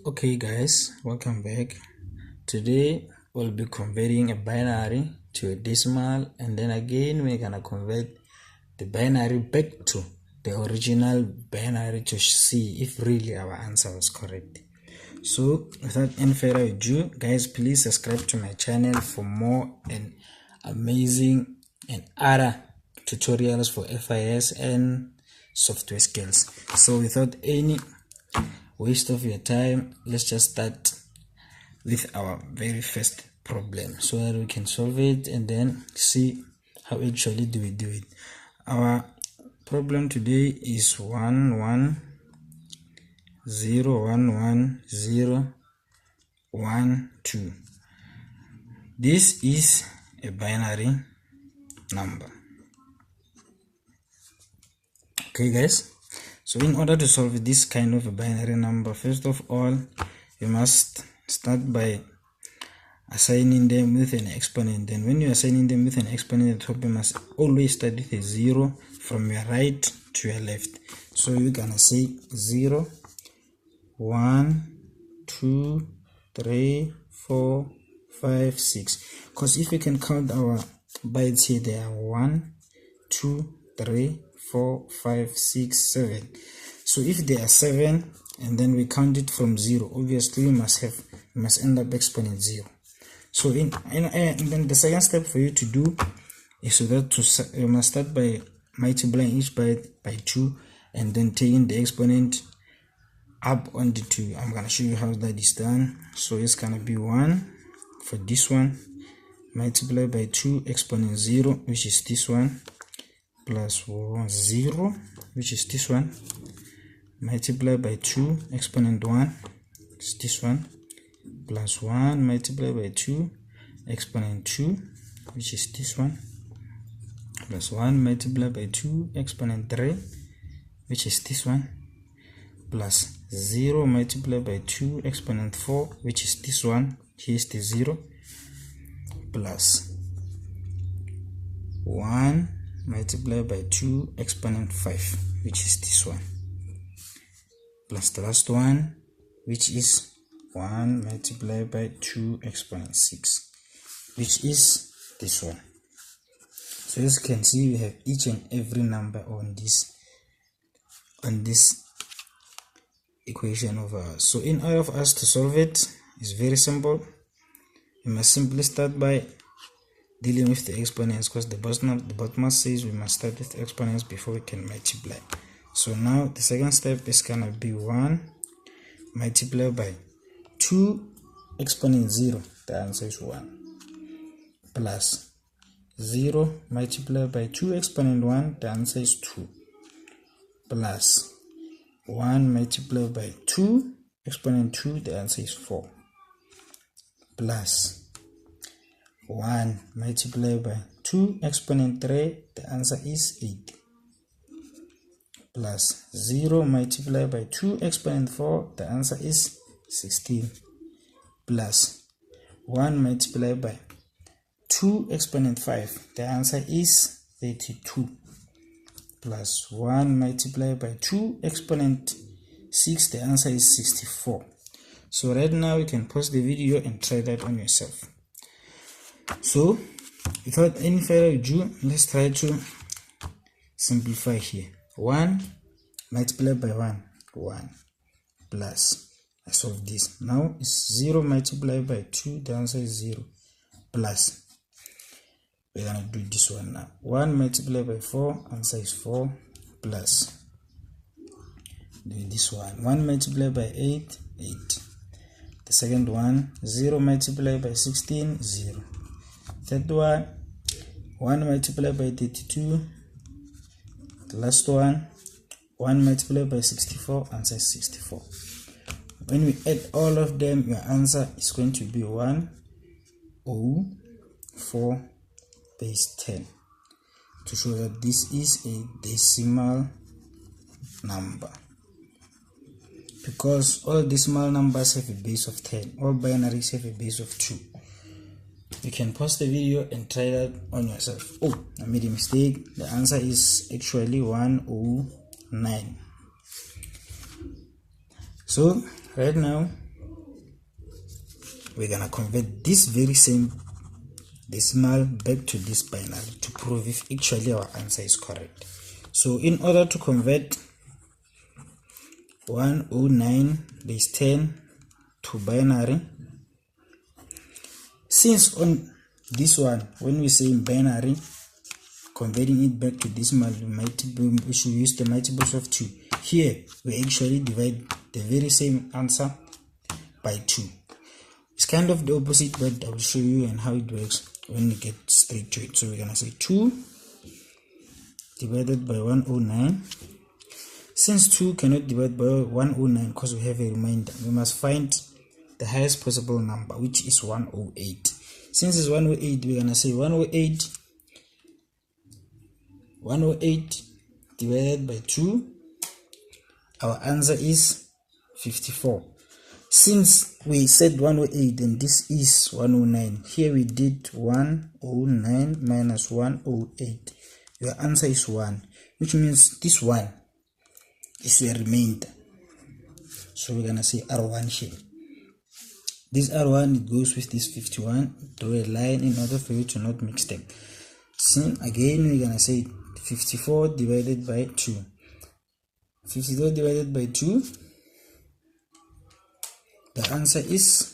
Okay guys, welcome back. Today we'll be converting a binary to a decimal, and then again we're gonna convert the binary back to the original binary to see if really our answer was correct. So without any further ado, guys, please subscribe to my channel for more and amazing and other tutorials for FIS and software skills. So without any waste of your time, let's just start with our very first problem so that we can solve it and then see how actually do we do it. Our problem today is 11011012. This is a binary number. Okay guys, so in order to solve this kind of a binary number, first of all you must start by assigning them with an exponent. Then when you are assigning them with an exponent at the top, you must always start with a 0 from your right to your left. So we're gonna say 0 1 2 3 4 5 6, because if we can count our bytes here, they are 1 2 3 4 5 6 7. So if there are 7 and then we count it from 0, obviously we must end up exponent 0. So and then the second step for you to do is so that you must start by multiplying each byte by 2 and then taking the exponent up on the 2. I'm gonna show you how that is done. So it's gonna be 1 for this one, multiply by 2 exponent 0, which is this one, plus 0, which is this one, multiply by 2 exponent 1, is this one, plus 1 multiply by 2 exponent 2, which is this one, plus 1 multiply by 2 exponent 3, which is this one, plus 0 multiply by 2 exponent 4, which is this one, here's the 0, plus 1 multiply by 2 exponent 5, which is this one, plus the last one, which is 1 multiplied by 2 exponent 6, which is this one. So as you can see, we have each and every number on this equation of ours. So in order for us to solve it, it's very simple. We must simply start by dealing with the exponents, because the bottom says we must start with exponents before we can multiply. So now the second step is gonna be 1 multiplied by 2 exponent 0, the answer is 1, plus 0 multiplied by 2 exponent 1, the answer is 2, plus 1 multiplied by 2 exponent 2, the answer is 4, plus 1 multiplied by 2 exponent 3, the answer is 8, plus 0 multiplied by 2 exponent 4, the answer is 16, plus 1 multiplied by 2 exponent 5, the answer is 32, plus 1 multiplied by 2 exponent 6, the answer is 64. So right now you can pause the video and try that on yourself. So without any further ado, let's try to simplify here. 1 multiplied by 1, plus, I solve this. Now it's 0 multiplied by 2, the answer is 0, plus, we're gonna do this one now. 1 multiplied by 4, answer is 4, plus, do this one. 1 multiplied by 8, 8. The second one, 0 multiplied by 16, 0. Third one, 1 multiplied by 32. The last one, 1 multiplied by 64, answer is 64. When we add all of them, your answer is going to be 104 base 10, to show that this is a decimal number, because all decimal numbers have a base of 10, all binaries have a base of 2. You can pause the video and try that on yourself. Oh, I made a mistake. The answer is actually 109. So right now we're gonna convert this very same decimal back to this binary to prove if actually our answer is correct. So in order to convert 109/10 to binary, since on this one, when we say in binary, converting it back to decimal, we should use the multiples of 2. Here we actually divide the very same answer by 2. It's kind of the opposite, but I will show you and how it works when we get straight to it. So we're gonna say 2 divided by 109. Since 2 cannot divide by 109 because we have a remainder, we must find the highest possible number, which is 108. Since it's 108, we're gonna say 108 divided by 2. Our answer is 54. Since we said 108 and this is 109, here we did 109 minus 108. Your answer is 1, which means this 1 is a remainder. So we're gonna say R1 here. This R1, it goes with this 51. Draw a line in order for you to not mix them. So again, we're gonna say 54 divided by 2. 54 divided by 2. The answer is